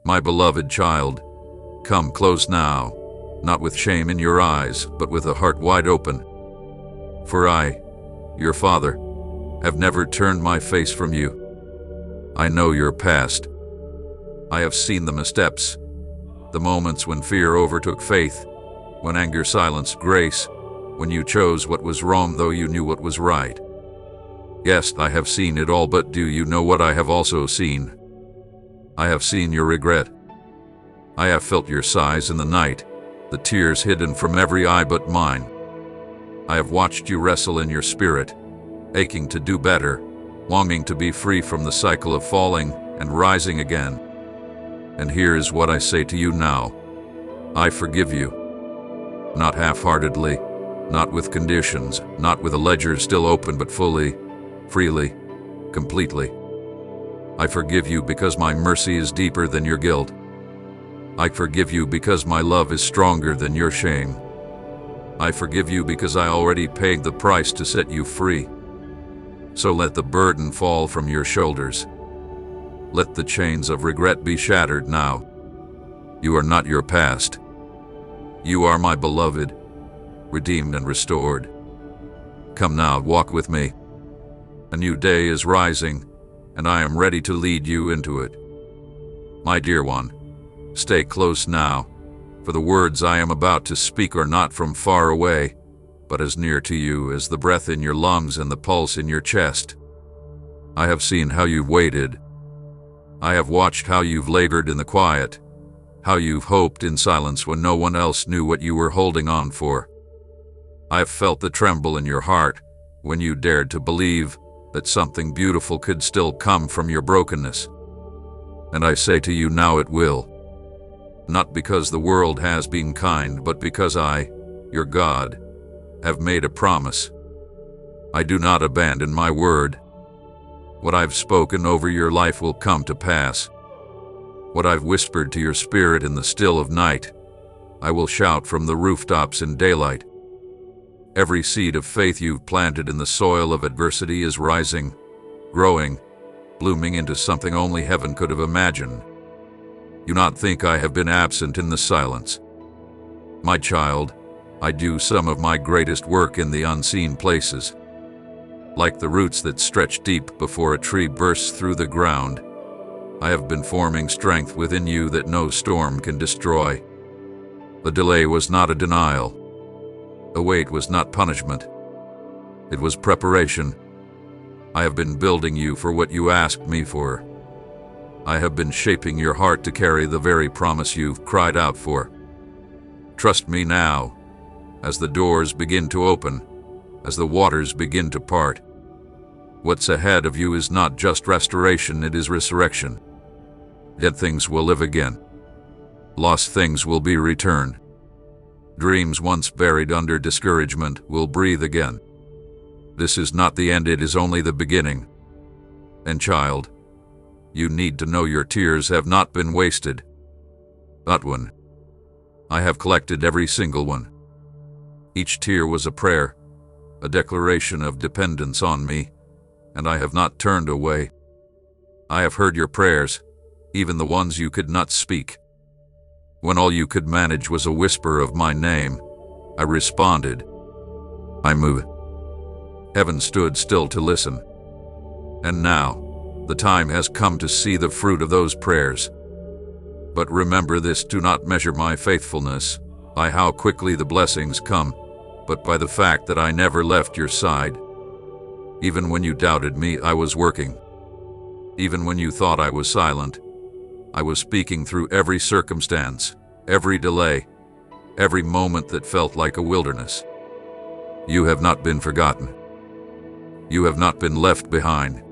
My beloved child, come close now, not with shame in your eyes, but with a heart wide open. For I, your Father, have never turned my face from you. I know your past. I have seen the missteps, the moments when fear overtook faith, when anger silenced grace, when you chose what was wrong though you knew what was right. Yes, I have seen it all, but do you know what I have also seen? I have seen your regret. I have felt your sighs in the night, the tears hidden from every eye but mine. I have watched you wrestle in your spirit, aching to do better, longing to be free from the cycle of falling and rising again. And here is what I say to you now. I forgive you. Not half-heartedly, not with conditions, not with a ledger still open, but fully, freely, completely. I forgive you because my mercy is deeper than your guilt. I forgive you because my love is stronger than your shame. I forgive you because I already paid the price to set you free. So let the burden fall from your shoulders. Let the chains of regret be shattered now. You are not your past. You are my beloved, redeemed and restored. Come now, walk with me. A new day is rising, and I am ready to lead you into it. My dear one, stay close now, for the words I am about to speak are not from far away, but as near to you as the breath in your lungs and the pulse in your chest. I have seen how you've waited. I have watched how you've labored in the quiet, how you've hoped in silence when no one else knew what you were holding on for. I have felt the tremble in your heart when you dared to believe that something beautiful could still come from your brokenness. And I say to you now, it will. Not because the world has been kind, but because I, your God, have made a promise. I do not abandon my word. What I've spoken over your life will come to pass. What I've whispered to your spirit in the still of night, I will shout from the rooftops in daylight. Every seed of faith you've planted in the soil of adversity is rising, growing, blooming into something only heaven could have imagined. You not think I have been absent in the silence. My child, I do some of my greatest work in the unseen places. Like the roots that stretch deep before a tree bursts through the ground, I have been forming strength within you that no storm can destroy. The delay was not a denial. The wait was not punishment. It was preparation. I have been building you for what you asked me for. I have been shaping your heart to carry the very promise you've cried out for. Trust me now, as the doors begin to open, as the waters begin to part. What's ahead of you is not just restoration, it is resurrection. Dead things will live again. Lost things will be returned. Dreams once buried under discouragement will breathe again. This is not the end, it is only the beginning. And child, you need to know your tears have not been wasted. Not one. I have collected every single one. Each tear was a prayer, a declaration of dependence on me, and I have not turned away. I have heard your prayers, even the ones you could not speak. When all you could manage was a whisper of my name, I responded. I moved. Heaven stood still to listen. And now, the time has come to see the fruit of those prayers. But remember this, do not measure my faithfulness by how quickly the blessings come, but by the fact that I never left your side. Even when you doubted me, I was working. Even when you thought I was silent, I was speaking through every circumstance, every delay, every moment that felt like a wilderness. You have not been forgotten. You have not been left behind.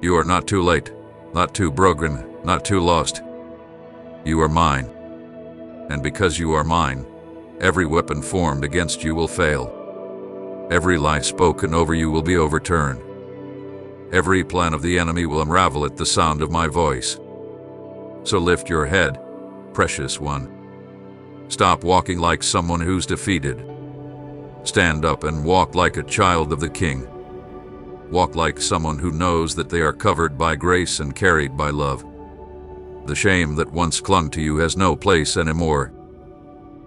You are not too late, not too broken, not too lost. You are mine. And because you are mine, every weapon formed against you will fail. Every lie spoken over you will be overturned. Every plan of the enemy will unravel at the sound of my voice. So lift your head, precious one. Stop walking like someone who's defeated. Stand up and walk like a child of the King. Walk like someone who knows that they are covered by grace and carried by love. The shame that once clung to you has no place anymore.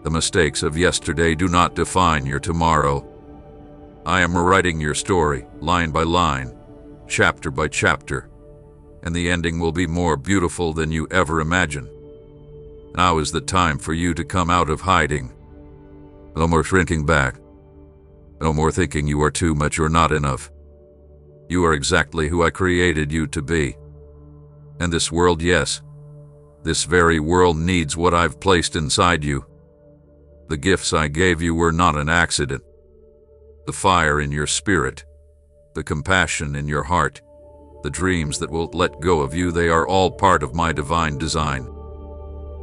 The mistakes of yesterday do not define your tomorrow. I am rewriting your story, line by line, chapter by chapter, and the ending will be more beautiful than you ever imagined. Now is the time for you to come out of hiding. No more shrinking back. No more thinking you are too much or not enough. You are exactly who I created you to be. And this world, yes, this very world needs what I've placed inside you. The gifts I gave you were not an accident. The fire in your spirit, the compassion in your heart, the dreams that won't let go of you, they are all part of my divine design.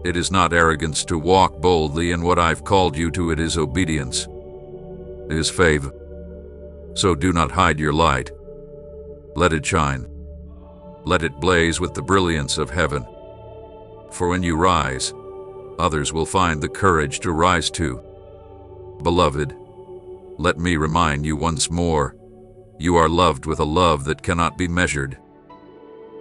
It is not arrogance to walk boldly in what I've called you to, it is obedience. It is faith. So do not hide your light. Let it shine. Let it blaze with the brilliance of heaven. For when you rise, others will find the courage to rise too. Beloved, let me remind you once more, you are loved with a love that cannot be measured.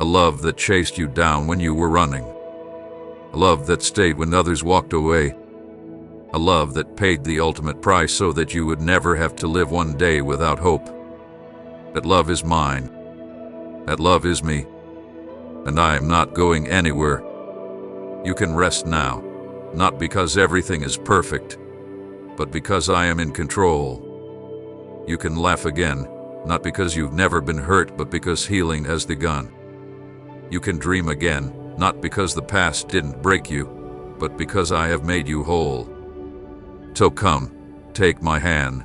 A love that chased you down when you were running. A love that stayed when others walked away. A love that paid the ultimate price so that you would never have to live one day without hope. That love is mine. That love is me. And I am not going anywhere. You can rest now, not because everything is perfect, but because I am in control. You can laugh again, not because you've never been hurt, but because healing has begun. You can dream again, not because the past didn't break you, but because I have made you whole. So come, take my hand.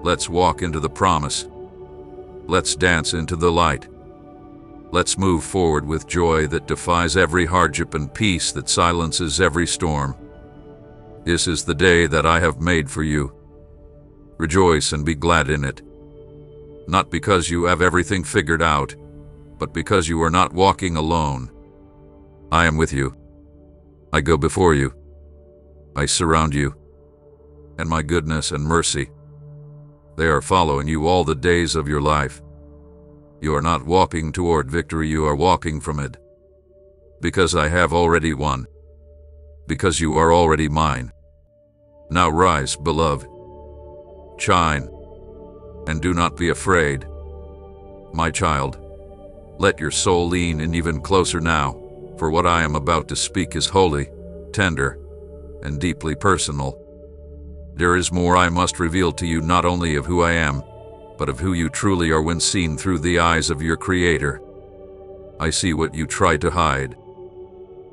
Let's walk into the promise. Let's dance into the light. Let's move forward with joy that defies every hardship and peace that silences every storm. This is the day that I have made for you. Rejoice and be glad in it. Not because you have everything figured out, but because you are not walking alone. I am with you. I go before you. I surround you. And my goodness and mercy, they are following you all the days of your life. You are not walking toward victory, you are walking from it. Because I have already won. Because you are already mine. Now rise, beloved. Shine. And do not be afraid. My child, let your soul lean in even closer now, for what I am about to speak is holy, tender, and deeply personal. There is more I must reveal to you, not only of who I am, but of who you truly are when seen through the eyes of your Creator. I see what you try to hide.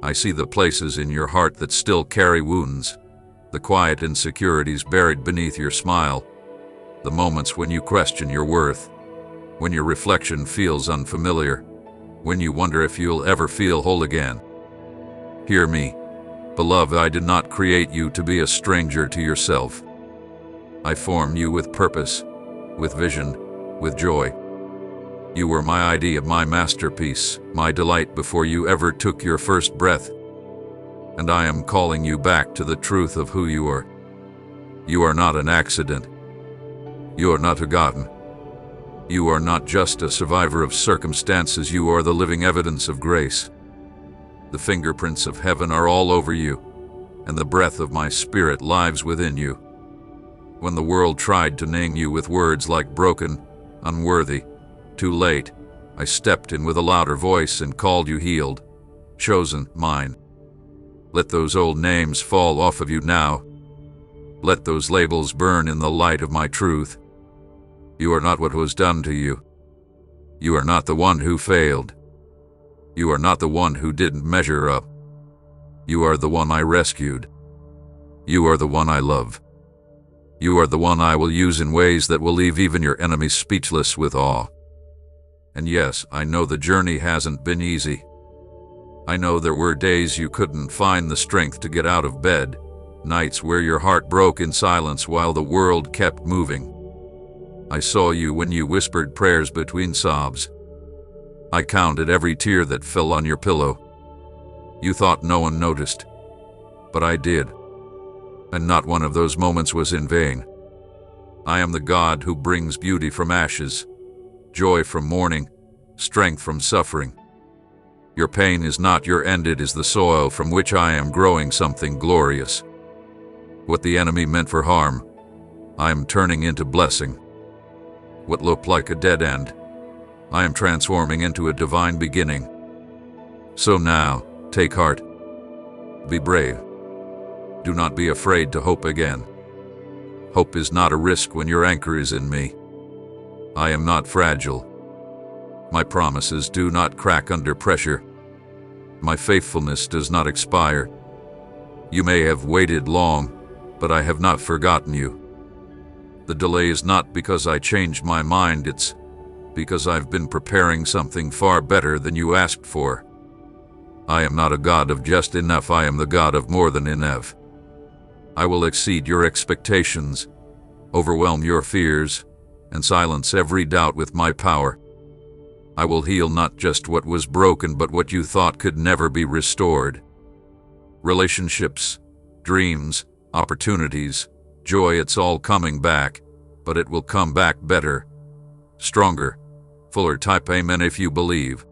I see the places in your heart that still carry wounds, the quiet insecurities buried beneath your smile, the moments when you question your worth, when your reflection feels unfamiliar, when you wonder if you'll ever feel whole again. Hear me, beloved, I did not create you to be a stranger to yourself. I formed you with purpose, with vision, with joy. You were my idea, my masterpiece, my delight before you ever took your first breath. And I am calling you back to the truth of who you are. You are not an accident. You are not forgotten. You are not just a survivor of circumstances, you are the living evidence of grace. The fingerprints of heaven are all over you, and the breath of my spirit lives within you. When the world tried to name you with words like broken, unworthy, too late, I stepped in with a louder voice and called you healed, chosen, mine. Let those old names fall off of you now. Let those labels burn in the light of my truth. You are not what was done to you. You are not the one who failed. You are not the one who didn't measure up. You are the one I rescued. You are the one I love. You are the one I will use in ways that will leave even your enemies speechless with awe. And yes, I know the journey hasn't been easy. I know there were days you couldn't find the strength to get out of bed, nights where your heart broke in silence while the world kept moving. I saw you when you whispered prayers between sobs. I counted every tear that fell on your pillow. You thought no one noticed, but I did. And not one of those moments was in vain. I am the God who brings beauty from ashes, joy from mourning, strength from suffering. Your pain is not your end, it is the soil from which I am growing something glorious. What the enemy meant for harm, I am turning into blessing. What looked like a dead end, I am transforming into a divine beginning. So now, take heart. Be brave. Do not be afraid to hope again. Hope is not a risk when your anchor is in me. I am not fragile. My promises do not crack under pressure. My faithfulness does not expire. You may have waited long, but I have not forgotten you. The delay is not because I changed my mind, it's because I've been preparing something far better than you asked for. I am not a God of just enough, I am the God of more than enough. I will exceed your expectations, overwhelm your fears, and silence every doubt with my power. I will heal not just what was broken, but what you thought could never be restored. Relationships, dreams, opportunities, joy, it's all coming back, but it will come back better, stronger, fuller. Type amen if you believe.